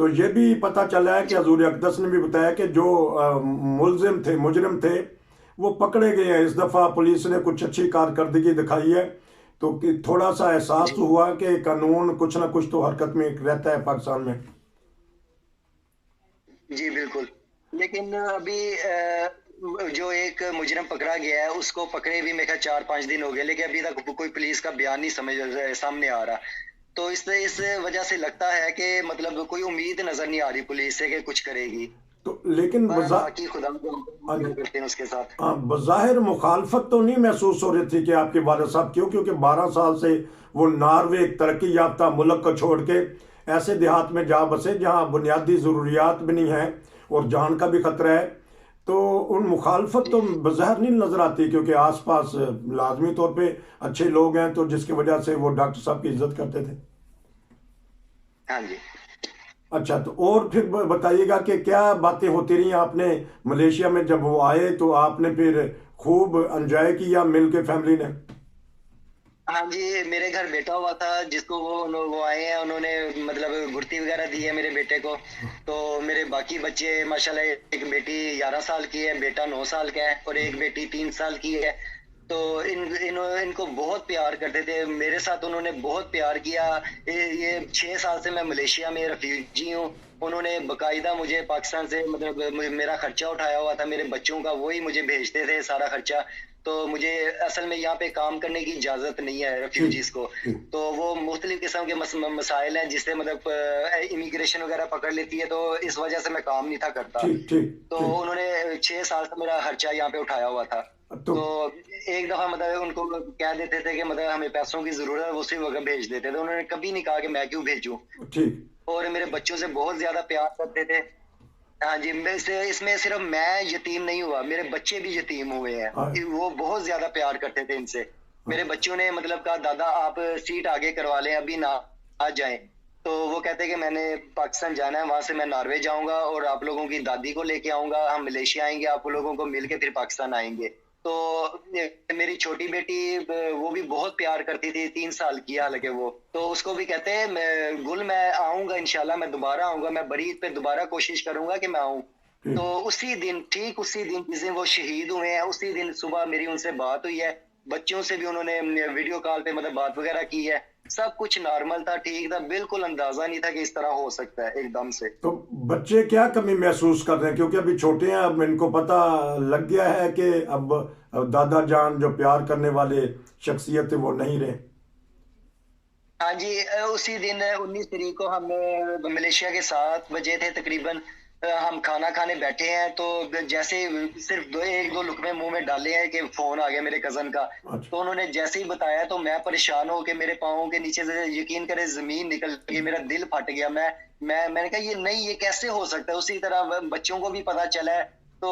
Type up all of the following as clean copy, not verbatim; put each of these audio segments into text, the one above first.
تو یہ بھی پتہ چلا ہے کہ حضور اقدس نے بھی بتایا کہ جو ملزم تھے، مجرم تھے، وہ پکڑے گئے ہیں. اس دفعہ پولیس نے کچھ اچھی کارکردگی دکھائی ہے، تو تھوڑا سا احساس جی ہوا کہ قانون کچھ نہ کچھ تو حرکت میں رہتا ہے پاکستان میں. جی بالکل. لیکن ابھی جو ایک مجرم پکڑا گیا ہے اس کو پکڑے بھی میرے خیال 4-5 دن ہو گئے، لیکن ابھی تک کوئی پولیس کا بیان نہیں سامنے آ رہا. تو اس وجہ سے لگتا ہے کہ مطلب کوئی امید نظر نہیں آ رہی پولیس سے کہ کچھ کرے گی. تو لیکن باقی خدا کو کرتے ہیں اس کے ساتھ. بظاہر مخالفت تو نہیں محسوس ہو رہی تھی کہ آپ کے والد صاحب، کیونکہ 12 سال سے وہ ناروے ایک ترقی یافتہ ملک کو چھوڑ کے ایسے دیہات میں جا بسے جہاں بنیادی ضروریات بھی نہیں ہیں اور جان کا بھی خطرہ ہے. تو ان مخالفت تو بظاہر نہیں نظر آتی، کیونکہ آس پاس لازمی طور پہ اچھے لوگ ہیں، تو جس کی وجہ سے وہ ڈاکٹر صاحب کی عزت کرتے تھے. ہاں جی. اچھا، تو اور پھر بتائیے گا کہ کیا باتیں ہوتی رہی آپ نے ملیشیا میں جب وہ آئے تو آپ نے پھر خوب انجوائے کیا مل کے فیملی نے؟ ہاں جی، میرے گھر بیٹا ہوا تھا جس کو وہ آئے ہیں، انہوں نے مطلب گھرتی وغیرہ دی ہے میرے بیٹے کو. تو میرے باقی بچے ماشاءاللہ، ایک بیٹی 11 سال کی ہے، بیٹا 9 سال کا ہے، اور ایک بیٹی 3 سال کی ہے. تو ان کو بہت پیار کرتے تھے، میرے ساتھ انہوں نے بہت پیار کیا. یہ 6 سال سے میں ملیشیا میں ریفیوجی ہوں. انہوں نے باقاعدہ مجھے پاکستان سے مطلب میرا خرچہ اٹھایا ہوا تھا، میرے بچوں کا وہی مجھے بھیجتے تھے سارا خرچہ. تو مجھے اصل میں یہاں پہ کام کرنے کی اجازت نہیں ہے ریفیوجیز کو. تو وہ مختلف قسم کے مسائل ہیں جس سے مطلب امیگریشن وغیرہ پکڑ لیتی ہے، تو اس وجہ سے میں کام نہیں تھا کرتا. ٹھیک ٹھیک تو ٹھیک. انہوں نے 6 سال سے میرا خرچہ یہاں پہ اٹھایا ہوا تھا. تو تو ایک دفعہ مطلب ان کو کہہ دیتے تھے کہ مطلب ہمیں پیسوں کی ضرورت ہے، اسی وقت بھیج دیتے تھے. انہوں نے کبھی نہیں کہا کہ میں کیوں بھیجوں. ٹھیک. اور میرے بچوں سے بہت زیادہ پیار کرتے تھے. ہاں جی، اس میں صرف میں یتیم نہیں ہوا، میرے بچے بھی یتیم ہوئے ہیں. وہ بہت زیادہ پیار کرتے تھے ان سے. میرے بچوں نے مطلب کہا دادا آپ سیٹ آگے کروا لیں، ابھی نہ آ جائیں. تو وہ کہتے کہ میں نے پاکستان جانا ہے، وہاں سے میں ناروے جاؤں گا اور آپ لوگوں کی دادی کو لے کے آؤں گا، ہم ملیشیا آئیں گے، آپ لوگوں کو مل کے پھر پاکستان آئیں گے. تو میری چھوٹی بیٹی وہ بھی بہت پیار کرتی تھی، 3 سال کی حالانکہ وہ. تو اس کو بھی کہتے ہیں گل میں آؤں گا انشاءاللہ، میں دوبارہ آؤں گا، میں بڑی عید پہ دوبارہ کوشش کروں گا کہ میں آؤں. تو اسی دن، ٹھیک اسی دن جس دن وہ شہید ہوئے ہیں، اسی دن صبح میری ان سے بات ہوئی ہے. بچوں سے بھی انہوں نے ویڈیو کال پہ مطلب بات وغیرہ کی ہے. سب کچھ نارمل تھا، ٹھیک تھا، بالکل اندازہ نہیں تھا کہ اس طرح ہو سکتا ہے ایک دم سے. تو بچے کیا کمی محسوس کر رہے ہیں، کیونکہ ابھی چھوٹے ہیں، اب ان کو پتہ لگ گیا ہے کہ اب دادا جان جو پیار کرنے والے شخصیت تھے وہ نہیں رہے؟ ہاں جی، اسی دن 19 تاریخ کو ہم ملیشیا کے 7 بجے تھے تقریباً، ہم کھانا کھانے بیٹھے ہیں. تو جیسے صرف ایک دو لقمے منہ میں ڈالے ہیں کہ فون آ گیا میرے کزن کا. تو انہوں نے جیسے ہی بتایا تو میں پریشان ہو کے میرے پاؤں کے نیچے سے یقین کرے زمین نکل گئی، میرا دل پھٹ گیا. میں نے کہا یہ نہیں، یہ کیسے ہو سکتا ہے. اسی طرح بچوں کو بھی پتا چلا ہے، تو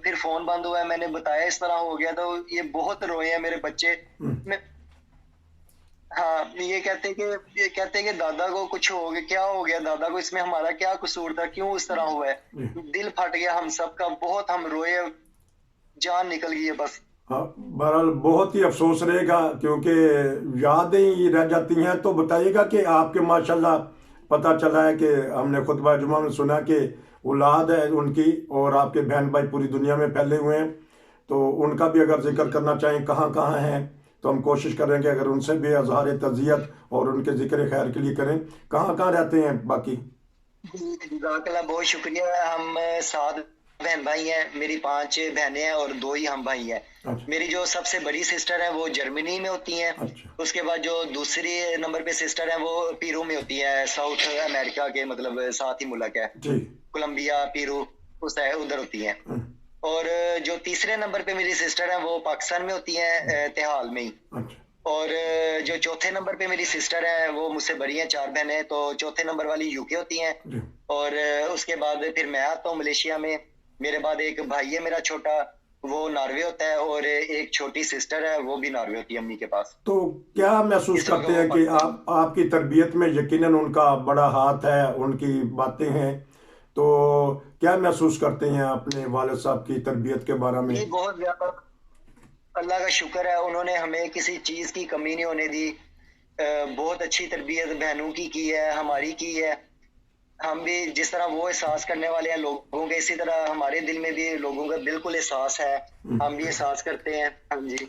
پھر فون بند ہوا ہے، میں نے بتایا اس طرح ہو گیا. تو یہ بہت روئے ہیں میرے بچے. ہاں، یہ کہتے کہ دادا کو کچھ ہو گیا، کیا ہو گیا دادا کو، اس میں ہمارا کیا قصور تھا، کیوں اس طرح ہوا ہے. دل پھٹ گیا ہم سب کا، بہت ہم روئے، جان نکل گئی ہے بس. بہرحال بہت ہی افسوس رہے گا، کیونکہ یادیں ہی رہ جاتی ہیں. تو بتائیے گا کہ آپ کے ماشاءاللہ پتہ چلا ہے کہ ہم نے خطبہ جمعہ میں سنا کہ اولاد ہے ان کی، اور آپ کے بہن بھائی پوری دنیا میں پھیلے ہوئے ہیں. تو ان کا بھی اگر ذکر کرنا چاہیں کہاں کہاں ہیں، تو ہم کوشش کریں گے اگر ان سے بھی اظہار تعزیت اور ان کے ذکر خیر کے لیے کریں. کہاں کہاں رہتے ہیں باقی؟ جزاک اللہ، بہت شکریہ. ہم 7 بہن بھائی ہیں، میری 5 بہنیں ہیں اور 2 ہی ہم بھائی ہیں. میری جو سب سے بڑی سسٹر ہے وہ جرمنی میں ہوتی ہیں. اس کے بعد جو دوسری نمبر پہ سسٹر ہیں وہ پیرو میں ہوتی ہے، ساؤتھ امریکہ کے مطلب ساتھ ہی ملک ہے، کولمبیا، پیرو، ادھر ہوتی ہیں. اور جو تیسرے نمبر پہ میری سسٹر ہیں وہ پاکستان میں ہوتی ہیں، تہال میں ہی. اور جو چوتھے نمبر پہ میری سسٹر ہے وہ مجھ سے بڑی ہیں، 4 بہنیں. تو چوتھے نمبر والی یو کے ہوتی ہیں. اور اس کے بعد پھر میں آتا ہوں ملیشیا میں. میرے بعد ایک بھائی ہے میرا چھوٹا، وہ ناروے ہوتا ہے، اور ایک چھوٹی سسٹر ہے وہ بھی ناروے ہوتی ہے امی کے پاس. تو کیا محسوس کرتے ہیں کہ آپ کی تربیت میں یقیناً ان کا بڑا ہاتھ ہے، ان کی باتیں ہیں، تو کیا محسوس کرتے ہیں اپنے والد صاحب کی تربیت کے بارے میں؟ بہت زیادہ اللہ کا شکر ہے، انہوں نے ہمیں کسی چیز کی کمی نہیں ہونے دی. بہت اچھی تربیت بہنوں کی ہے، ہماری کی ہے. ہم بھی جس طرح وہ احساس کرنے والے ہیں لوگوں کے، اسی طرح ہمارے دل میں بھی لوگوں کا بالکل احساس ہے، ہم بھی احساس کرتے ہیں. ہاں جی.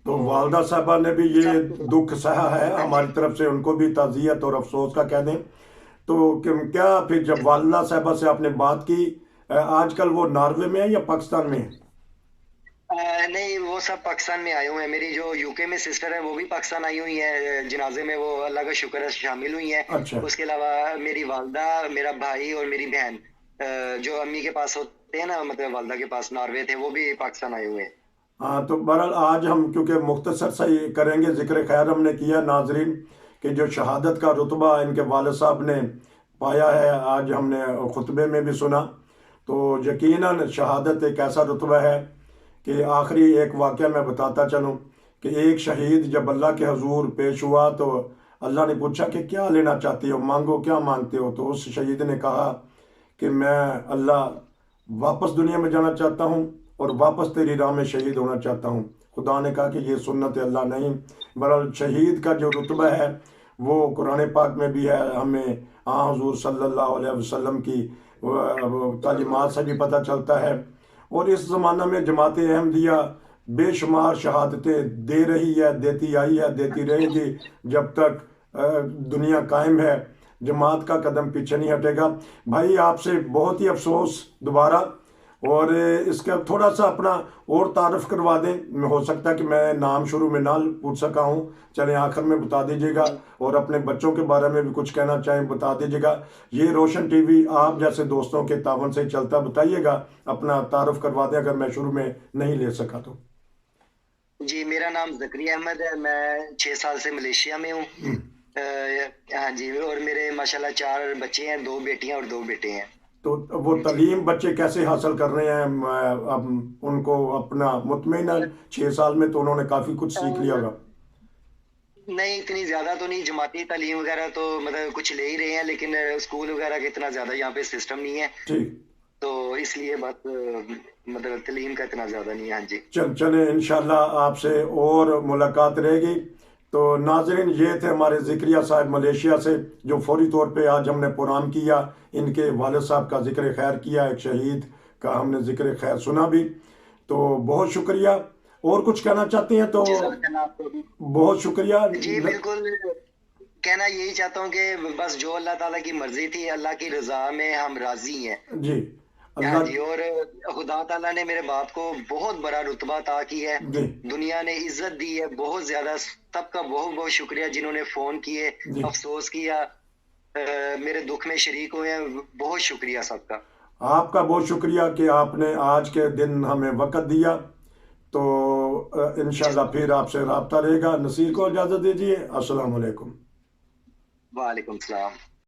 تو والدہ صاحبہ نے بھی یہ سب دکھ سہا ہے ہاں جی. ہماری طرف سے، ان کو بھی تعزیت اور افسوس کا کہہ دیں. تو کیا پھر جب والدہ صاحبہ سے آپ نے بات کی، آج کل وہ ناروے میں ہے یا پاکستان میں ہے؟ نہیں، وہ سب پاکستان میں آئے ہوئے ہیں. میری جو یو کے میں سسٹر ہے وہ بھی پاکستان آئی ہوئی ہیں، جنازے میں وہ اللہ کا شکر ہے شامل ہوئی ہیں. اچھا. اس کے علاوہ میری والدہ، میرا بھائی اور میری بہن جو امی کے پاس ہوتے ہیں نا، مطلب والدہ کے پاس ناروے تھے، وہ بھی پاکستان آئے ہوئے ہیں. ہاں تو بہرحال آج ہم کیونکہ مختصر سا ہی کریں گے، ذکر خیر ہم نے کیا ناظرین کہ جو شہادت کا رتبہ ان کے والد صاحب نے پایا ہے، آج ہم نے خطبے میں بھی سنا. تو یقیناً شہادت ایک ایسا رتبہ ہے کہ آخری ایک واقعہ میں بتاتا چلوں کہ ایک شہید جب اللہ کے حضور پیش ہوا تو اللہ نے پوچھا کہ کیا لینا چاہتے ہو، مانگو، کیا مانگتے ہو؟ تو اس شہید نے کہا کہ میں اللہ واپس دنیا میں جانا چاہتا ہوں اور واپس تیری راہ میں شہید ہونا چاہتا ہوں. خدا نے کہا کہ یہ سنت اللہ نہیں. بہرحال شہید کا جو رتبہ ہے وہ قرآن پاک میں بھی ہے، ہمیں حضور صلی اللہ علیہ وسلم کی تعلیمات سے بھی پتہ چلتا ہے. اور اس زمانہ میں جماعت احمدیہ بے شمار شہادتیں دے رہی ہے، دیتی آئی ہے، دیتی رہے گی جب تک دنیا قائم ہے. جماعت کا قدم پیچھے نہیں ہٹے گا. بھائی آپ سے بہت ہی افسوس دوبارہ، اور اس کا تھوڑا سا اپنا اور تعارف کروا دیں. ہو سکتا ہے کہ میں نام شروع میں نہ پوچھ سکا ہوں، چلیں آخر میں بتا دیجیے گا. اور اپنے بچوں کے بارے میں بھی کچھ کہنا چاہیں بتا دیجیے گا. یہ روشن ٹی وی آپ جیسے دوستوں کے تعاون سے چلتا، بتائیے گا، اپنا تعارف کروا دیں اگر میں شروع میں نہیں لے سکا تو. جی، میرا نام زکری احمد ہے، میں 6 سال سے ملیشیا میں ہوں. ہاں جی، اور میرے ماشاءاللہ 4 بچے ہیں، 2 بیٹیاں اور 2 بیٹے ہیں. تو وہ تعلیم بچے کیسے حاصل کر رہے ہیں؟ اب ان کو اپنا مطمئن 6 سال میں تو انہوں نے کافی کچھ سیکھ لیا ہوگا. نہیں، اتنی زیادہ تو نہیں، جماعتی تعلیم وغیرہ تو مطلب کچھ لے ہی رہے ہیں، لیکن اسکول وغیرہ کا اتنا زیادہ یہاں پہ سسٹم نہیں ہے، ٹھیک. تو اس لیے بات مطلب تعلیم کا اتنا زیادہ نہیں ہے. ہاں جی. چلیں انشاءاللہ آپ سے اور ملاقات رہے گی. تو ناظرین، یہ تھے ہمارے ذکریہ صاحب ملیشیا سے، جو فوری طور پہ آج ہم نے پروگرام کیا، ان کے والد صاحب کا ذکر خیر کیا، ایک شہید کا ہم نے ذکر خیر سنا بھی. تو بہت شکریہ. اور کچھ کہنا چاہتے ہیں تو بہت شکریہ. جی بالکل، کہنا یہی چاہتا ہوں کہ بس جو اللہ تعالیٰ کی مرضی تھی، اللہ کی رضا میں ہم راضی ہیں. جی ہاں اللہ جی. اور خدا تعالیٰ نے میرے باپ کو بہت بڑا رتبہ عطا کی ہے، جی دنیا نے عزت دی ہے بہت زیادہ. سب کا بہت بہت شکریہ جنہوں نے فون کیے، جی. افسوس کیا، میرے دکھ میں شریک ہوئے ہیں. بہت شکریہ سب کا. آپ کا بہت شکریہ کہ آپ نے آج کے دن ہمیں وقت دیا. تو انشاءاللہ پھر آپ سے رابطہ رہے گا. نصیر کو اجازت دیجیے. السلام علیکم. وعلیکم السلام.